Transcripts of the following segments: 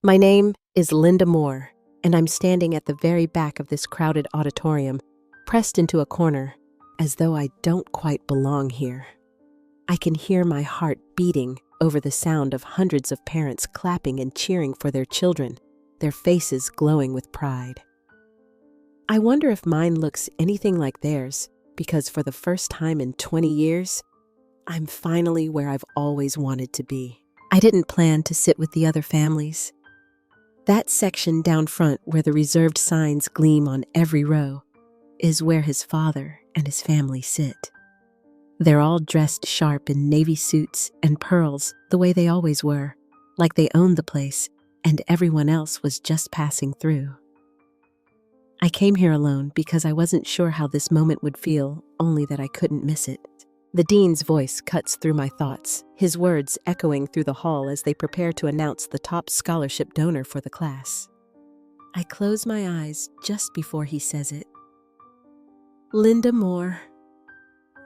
My name is Linda Moore, and I'm standing at the very back of this crowded auditorium, pressed into a corner, as though I don't quite belong here. I can hear my heart beating over the sound of hundreds of parents clapping and cheering for their children, their faces glowing with pride. I wonder if mine looks anything like theirs, because for the first time in 20 years, I'm finally where I've always wanted to be. I didn't plan to sit with the other families. That section down front where the reserved signs gleam on every row is where his father and his family sit. They're all dressed sharp in navy suits and pearls the way they always were, like they owned the place and everyone else was just passing through. I came here alone because I wasn't sure how this moment would feel, only that I couldn't miss it. The dean's voice cuts through my thoughts, his words echoing through the hall as they prepare to announce the top scholarship donor for the class. I close my eyes just before he says it. Linda Moore.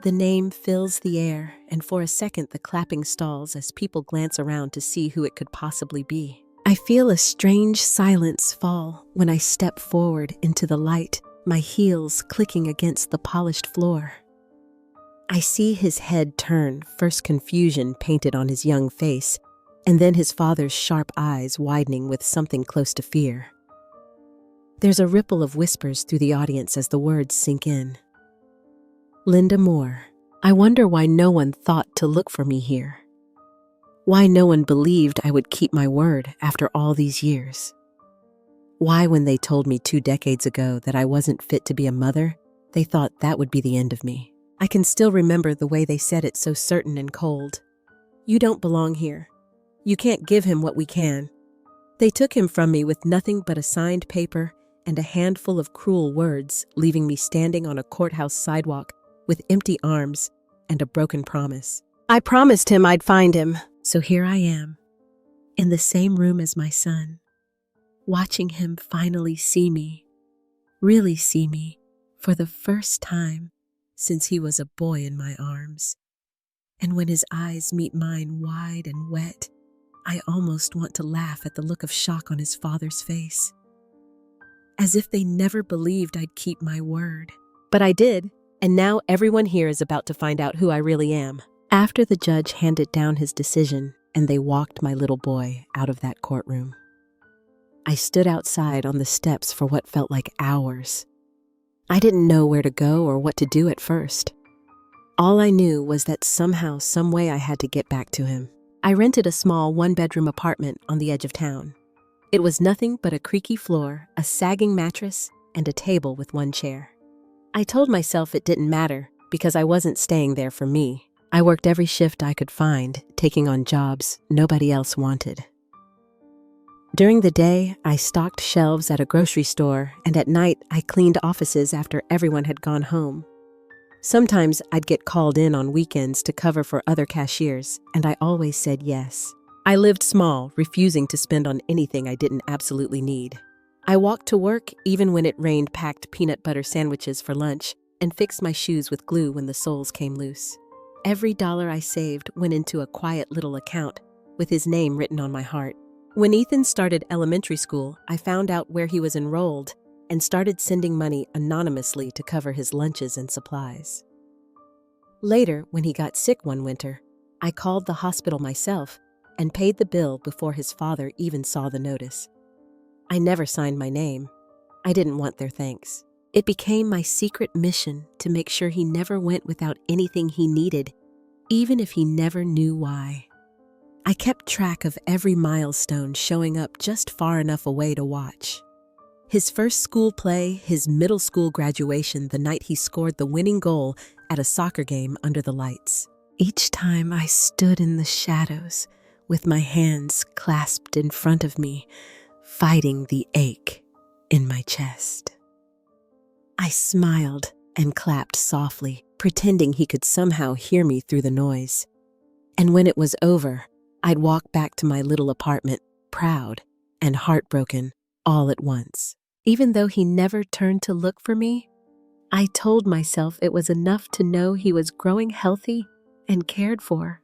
The name fills the air, and for a second the clapping stalls as people glance around to see who it could possibly be. I feel a strange silence fall when I step forward into the light, my heels clicking against the polished floor. I see his head turn, first confusion painted on his young face, and then his father's sharp eyes widening with something close to fear. There's a ripple of whispers through the audience as the words sink in. Linda Moore. I wonder why no one thought to look for me here. Why no one believed I would keep my word after all these years. Why, when they told me 2 decades ago that I wasn't fit to be a mother, they thought that would be the end of me. I can still remember the way they said it so certain and cold. You don't belong here. You can't give him what we can. They took him from me with nothing but a signed paper and a handful of cruel words, leaving me standing on a courthouse sidewalk with empty arms and a broken promise. I promised him I'd find him, so here I am, in the same room as my son, watching him finally see me, really see me, for the first time since he was a boy in my arms. And when his eyes meet mine wide and wet, I almost want to laugh at the look of shock on his father's face. As if they never believed I'd keep my word. But I did, and now everyone here is about to find out who I really am. After the judge handed down his decision and they walked my little boy out of that courtroom, I stood outside on the steps for what felt like hours. I didn't know where to go or what to do at first. All I knew was that somehow, some way I had to get back to him. I rented a small 1-bedroom apartment on the edge of town. It was nothing but a creaky floor, a sagging mattress, and a table with 1 chair. I told myself it didn't matter because I wasn't staying there for me. I worked every shift I could find, taking on jobs nobody else wanted. During the day, I stocked shelves at a grocery store, and at night, I cleaned offices after everyone had gone home. Sometimes I'd get called in on weekends to cover for other cashiers, and I always said yes. I lived small, refusing to spend on anything I didn't absolutely need. I walked to work even when it rained packed peanut butter sandwiches for lunch, and fixed my shoes with glue when the soles came loose. Every dollar I saved went into a quiet little account with his name written on my heart. When Ethan started elementary school, I found out where he was enrolled and started sending money anonymously to cover his lunches and supplies. Later, when he got sick one winter, I called the hospital myself and paid the bill before his father even saw the notice. I never signed my name. I didn't want their thanks. It became my secret mission to make sure he never went without anything he needed, even if he never knew why. I kept track of every milestone showing up just far enough away to watch. His first school play, his middle school graduation the night he scored the winning goal at a soccer game under the lights. Each time I stood in the shadows with my hands clasped in front of me, fighting the ache in my chest. I smiled and clapped softly, pretending he could somehow hear me through the noise. And when it was over, I'd walk back to my little apartment, proud and heartbroken all at once. Even though he never turned to look for me, I told myself it was enough to know he was growing healthy and cared for.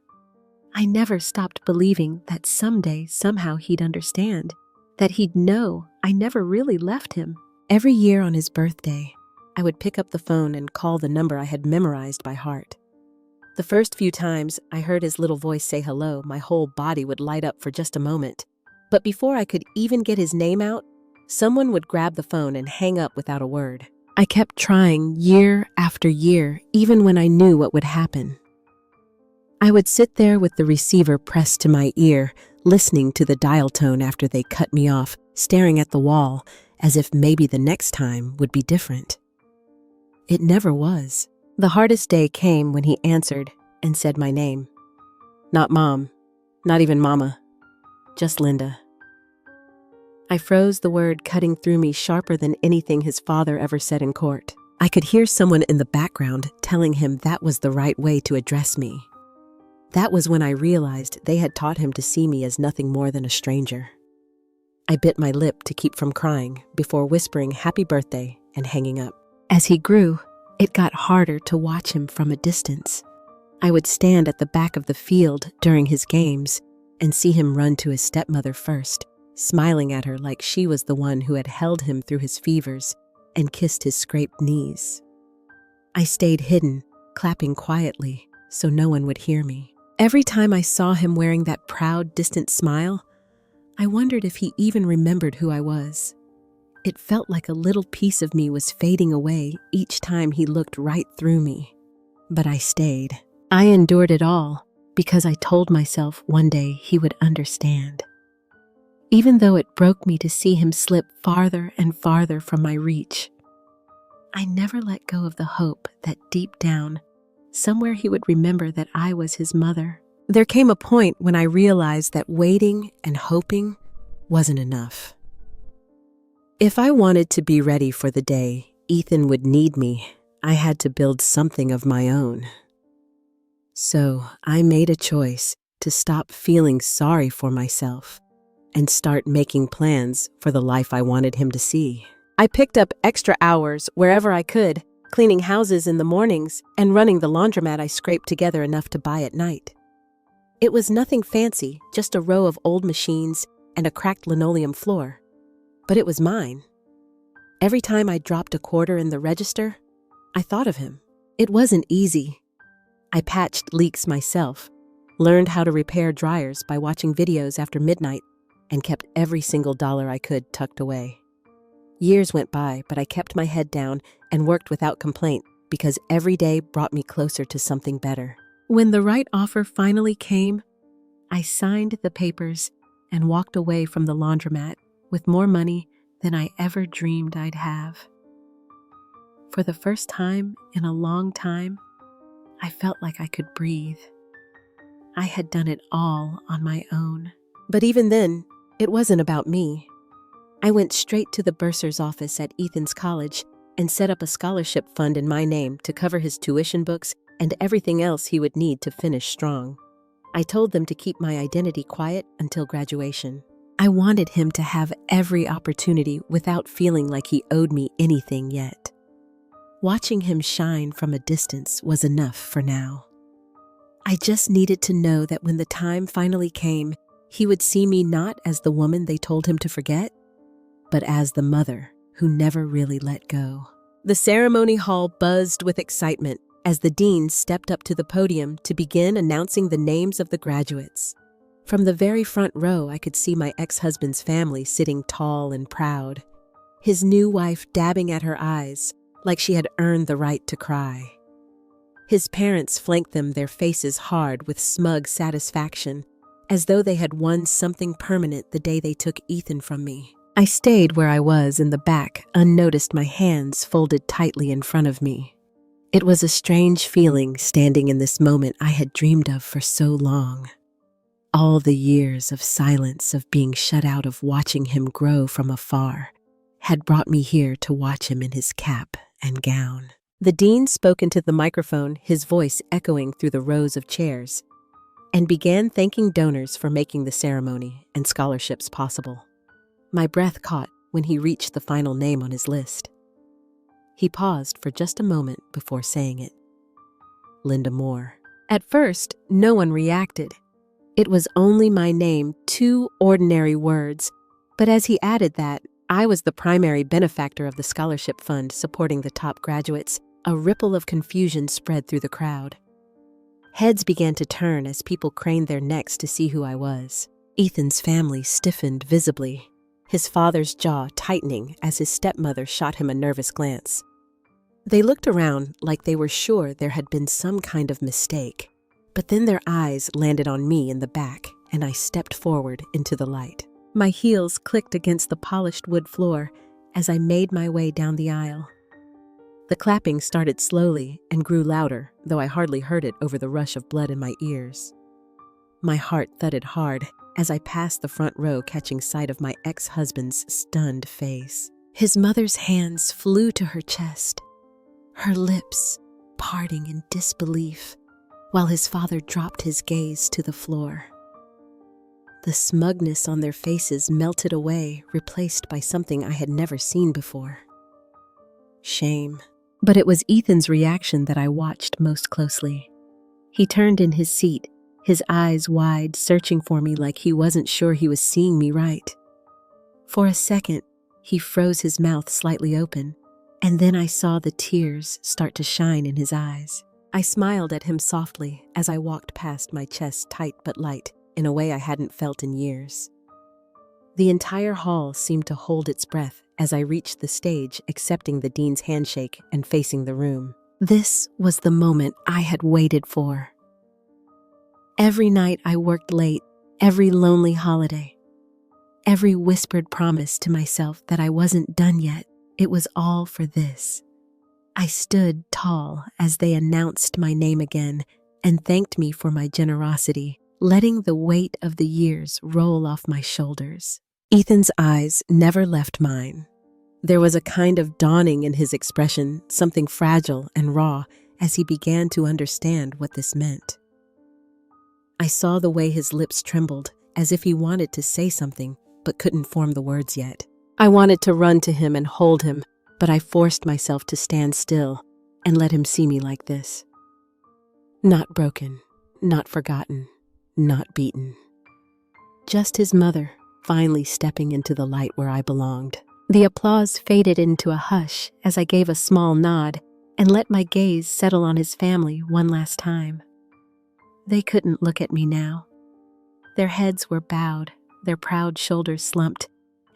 I never stopped believing that someday, somehow he'd understand, that he'd know I never really left him. Every year on his birthday, I would pick up the phone and call the number I had memorized by heart. The first few times I heard his little voice say hello, my whole body would light up for just a moment. But before I could even get his name out, someone would grab the phone and hang up without a word. I kept trying year after year, even when I knew what would happen. I would sit there with the receiver pressed to my ear, listening to the dial tone after they cut me off, staring at the wall, as if maybe the next time would be different. It never was. The hardest day came when he answered and said my name. Not Mom, not even Mama, just Linda. I froze, the word cutting through me sharper than anything his father ever said in court. I could hear someone in the background telling him that was the right way to address me. That was when I realized they had taught him to see me as nothing more than a stranger. I bit my lip to keep from crying before whispering happy birthday and hanging up. As he grew, it got harder to watch him from a distance. I would stand at the back of the field during his games and see him run to his stepmother first, smiling at her like she was the one who had held him through his fevers and kissed his scraped knees. I stayed hidden, clapping quietly so no one would hear me. Every time I saw him wearing that proud, distant smile, I wondered if he even remembered who I was. It felt like a little piece of me was fading away each time he looked right through me. But I stayed. I endured it all because I told myself one day he would understand. Even though it broke me to see him slip farther and farther from my reach, I never let go of the hope that deep down, somewhere he would remember that I was his mother. There came a point when I realized that waiting and hoping wasn't enough. If I wanted to be ready for the day Ethan would need me, I had to build something of my own. So I made a choice to stop feeling sorry for myself and start making plans for the life I wanted him to see. I picked up extra hours wherever I could, cleaning houses in the mornings and running the laundromat I scraped together enough to buy at night. It was nothing fancy, just a row of old machines and a cracked linoleum floor. But it was mine. Every time I dropped a quarter in the register, I thought of him. It wasn't easy. I patched leaks myself, learned how to repair dryers by watching videos after midnight, and kept every single dollar I could tucked away. Years went by, but I kept my head down and worked without complaint because every day brought me closer to something better. When the right offer finally came, I signed the papers and walked away from the laundromat with more money than I ever dreamed I'd have. For the first time in a long time, I felt like I could breathe. I had done it all on my own. But even then, it wasn't about me. I went straight to the bursar's office at Ethan's college and set up a scholarship fund in my name to cover his tuition books and everything else he would need to finish strong. I told them to keep my identity quiet until graduation. I wanted him to have every opportunity without feeling like he owed me anything yet. Watching him shine from a distance was enough for now. I just needed to know that when the time finally came, he would see me not as the woman they told him to forget, but as the mother who never really let go. The ceremony hall buzzed with excitement as the dean stepped up to the podium to begin announcing the names of the graduates. From the very front row, I could see my ex-husband's family sitting tall and proud, his new wife dabbing at her eyes like she had earned the right to cry. His parents flanked them, their faces hard with smug satisfaction, as though they had won something permanent the day they took Ethan from me. I stayed where I was in the back, unnoticed, my hands folded tightly in front of me. It was a strange feeling standing in this moment I had dreamed of for so long. All the years of silence, of being shut out, of watching him grow from afar, had brought me here to watch him in his cap and gown. The dean spoke into the microphone, his voice echoing through the rows of chairs, and began thanking donors for making the ceremony and scholarships possible. My breath caught when he reached the final name on his list. He paused for just a moment before saying it. Linda Moore. At first, no one reacted. It was only my name, two ordinary words, But as he added that I was the primary benefactor of the scholarship fund supporting the top graduates, a ripple of confusion spread through the crowd. Heads began to turn as people craned their necks to see who I was. Ethan's family stiffened visibly, his father's jaw tightening as his stepmother shot him a nervous glance. They looked around like they were sure there had been some kind of mistake, but then their eyes landed on me in the back, and I stepped forward into the light. My heels clicked against the polished wood floor as I made my way down the aisle. The clapping started slowly and grew louder, though I hardly heard it over the rush of blood in my ears. My heart thudded hard as I passed the front row, catching sight of my ex-husband's stunned face. His mother's hands flew to her chest, her lips parting in disbelief, while his father dropped his gaze to the floor. The smugness on their faces melted away, replaced by something I had never seen before. Shame. But it was Ethan's reaction that I watched most closely. He turned in his seat, his eyes wide, searching for me like he wasn't sure he was seeing me right. For a second, he froze, his mouth slightly open, and then I saw the tears start to shine in his eyes. I smiled at him softly as I walked past, my chest tight but light, in a way I hadn't felt in years. The entire hall seemed to hold its breath as I reached the stage, accepting the dean's handshake and facing the room. This was the moment I had waited for. Every night I worked late, every lonely holiday, every whispered promise to myself that I wasn't done yet, it was all for this. I stood tall as they announced my name again and thanked me for my generosity, letting the weight of the years roll off my shoulders. Ethan's eyes never left mine. There was a kind of dawning in his expression, something fragile and raw, as he began to understand what this meant. I saw the way his lips trembled, as if he wanted to say something, but couldn't form the words yet. I wanted to run to him and hold him, but I forced myself to stand still and let him see me like this. Not broken, not forgotten, not beaten. Just his mother, finally stepping into the light where I belonged. The applause faded into a hush as I gave a small nod and let my gaze settle on his family one last time. They couldn't look at me now. Their heads were bowed, their proud shoulders slumped,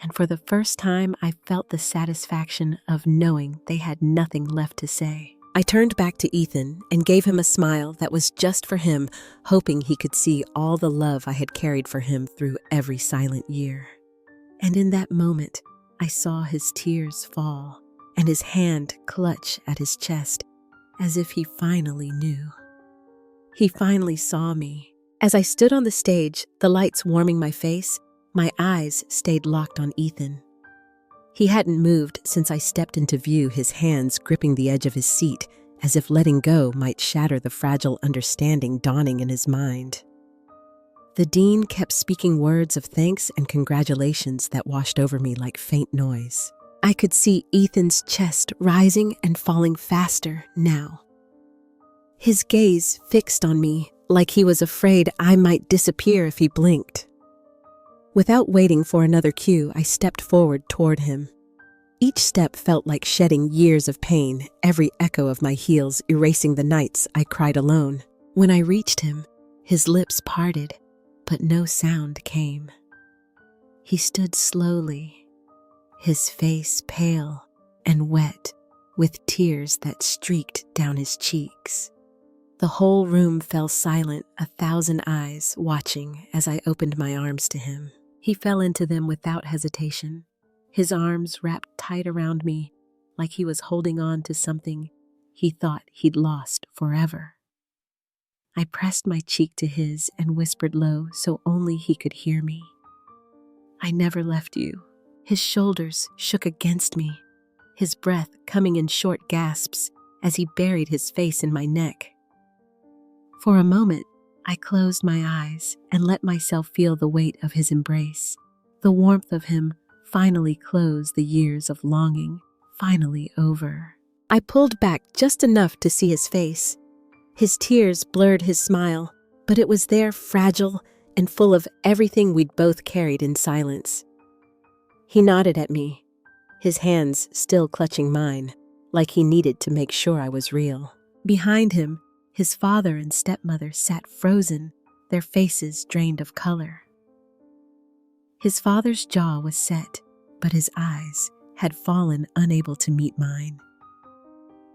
and for the first time I felt the satisfaction of knowing they had nothing left to say. I turned back to Ethan and gave him a smile that was just for him, hoping he could see all the love I had carried for him through every silent year. And in that moment, I saw his tears fall and his hand clutch at his chest, as if he finally knew. He finally saw me. As I stood on the stage, the lights warming my face, my eyes stayed locked on Ethan. He hadn't moved since I stepped into view, his hands gripping the edge of his seat, as if letting go might shatter the fragile understanding dawning in his mind. The dean kept speaking words of thanks and congratulations that washed over me like faint noise. I could see Ethan's chest rising and falling faster now. His gaze fixed on me like he was afraid I might disappear if he blinked. Without waiting for another cue, I stepped forward toward him. Each step felt like shedding years of pain, every echo of my heels erasing the nights I cried alone. When I reached him, his lips parted, but no sound came. He stood slowly, his face pale and wet, with tears that streaked down his cheeks. The whole room fell silent, 1,000 eyes watching as I opened my arms to him. He fell into them without hesitation, his arms wrapped tight around me like he was holding on to something he thought he'd lost forever. I pressed my cheek to his and whispered low so only he could hear me. I never left you. His shoulders shook against me, his breath coming in short gasps as he buried his face in my neck. For a moment, I closed my eyes and let myself feel the weight of his embrace. The warmth of him finally closed the years of longing, finally over. I pulled back just enough to see his face. His tears blurred his smile, but it was there, fragile and full of everything we'd both carried in silence. He nodded at me, his hands still clutching mine, like he needed to make sure I was real. Behind him, his father and stepmother sat frozen, their faces drained of color. His father's jaw was set, but his eyes had fallen, unable to meet mine.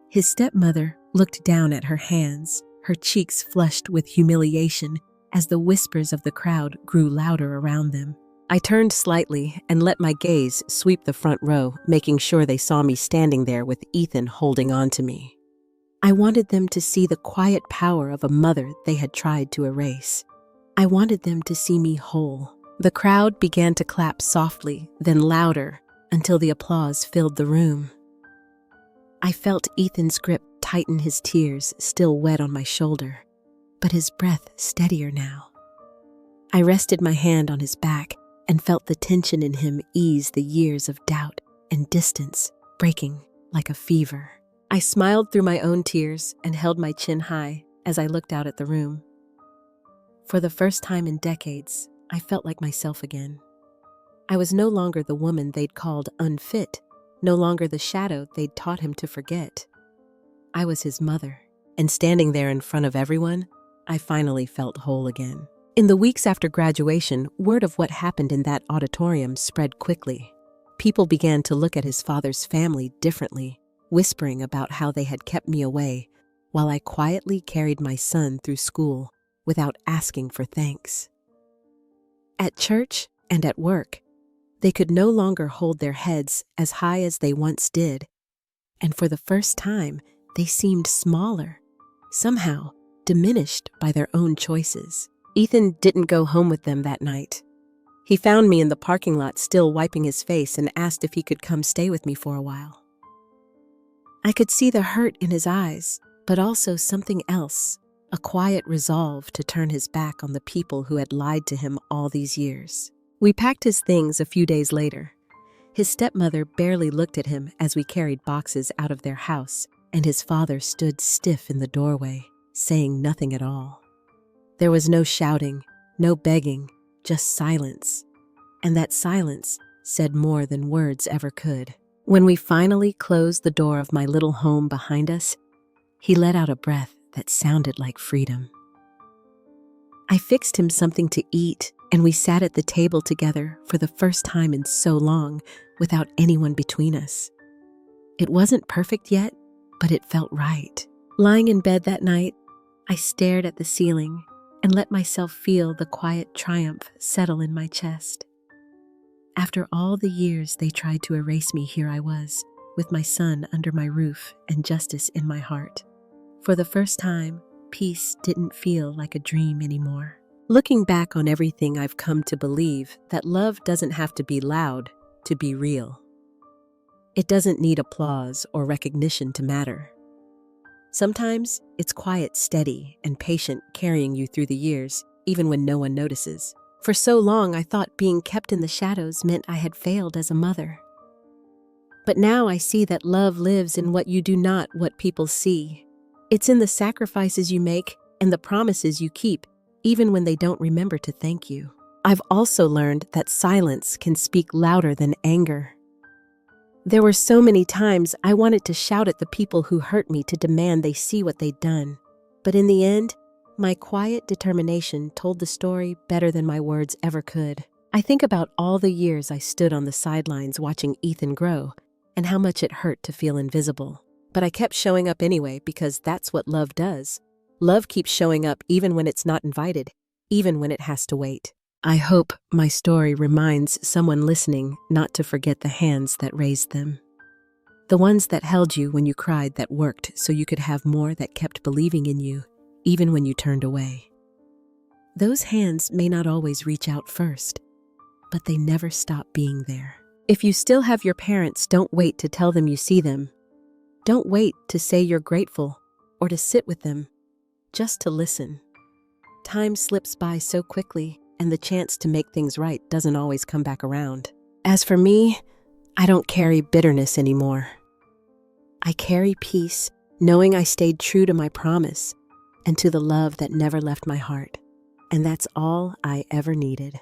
His stepmother looked down at her hands, her cheeks flushed with humiliation as the whispers of the crowd grew louder around them. I turned slightly and let my gaze sweep the front row, making sure they saw me standing there with Ethan holding on to me. I wanted them to see the quiet power of a mother they had tried to erase. I wanted them to see me whole. The crowd began to clap softly, then louder, until the applause filled the room. I felt Ethan's grip tighten, his tears still wet on my shoulder, but his breath steadier now. I rested my hand on his back and felt the tension in him ease, the years of doubt and distance breaking like a fever. I smiled through my own tears and held my chin high as I looked out at the room. For the first time in decades, I felt like myself again. I was no longer the woman they'd called unfit, no longer the shadow they'd taught him to forget. I was his mother, and standing there in front of everyone, I finally felt whole again. In the weeks after graduation, word of what happened in that auditorium spread quickly. People began to look at his father's family differently, whispering about how they had kept me away, while I quietly carried my son through school without asking for thanks. At church and at work, they could no longer hold their heads as high as they once did, and for the first time, they seemed smaller, somehow diminished by their own choices. Ethan didn't go home with them that night. He found me in the parking lot still wiping his face and asked if he could come stay with me for a while. I could see the hurt in his eyes, but also something else, a quiet resolve to turn his back on the people who had lied to him all these years. We packed his things a few days later. His stepmother barely looked at him as we carried boxes out of their house, and his father stood stiff in the doorway, saying nothing at all. There was no shouting, no begging, just silence. And that silence said more than words ever could. When we finally closed the door of my little home behind us, he let out a breath that sounded like freedom. I fixed him something to eat, and we sat at the table together for the first time in so long, without anyone between us. It wasn't perfect yet, but it felt right. Lying in bed that night, I stared at the ceiling and let myself feel the quiet triumph settle in my chest. After all the years they tried to erase me, here I was, with my son under my roof and justice in my heart. For the first time, peace didn't feel like a dream anymore. Looking back on everything, I've come to believe that love doesn't have to be loud to be real. It doesn't need applause or recognition to matter. Sometimes it's quiet, steady, and patient, carrying you through the years, even when no one notices. For so long, I thought being kept in the shadows meant I had failed as a mother. But now I see that love lives in what you do, not what people see. It's in the sacrifices you make and the promises you keep, even when they don't remember to thank you. I've also learned that silence can speak louder than anger. There were so many times I wanted to shout at the people who hurt me, to demand they see what they'd done. But in the end, my quiet determination told the story better than my words ever could. I think about all the years I stood on the sidelines watching Ethan grow, and how much it hurt to feel invisible. But I kept showing up anyway, because that's what love does. Love keeps showing up even when it's not invited, even when it has to wait. I hope my story reminds someone listening not to forget the hands that raised them. The ones that held you when you cried, that worked so you could have more, that kept believing in you, even when you turned away. Those hands may not always reach out first, but they never stop being there. If you still have your parents, don't wait to tell them you see them. Don't wait to say you're grateful or to sit with them, just to listen. Time slips by so quickly, and the chance to make things right doesn't always come back around. As for me, I don't carry bitterness anymore. I carry peace, knowing I stayed true to my promise and to the love that never left my heart. And that's all I ever needed.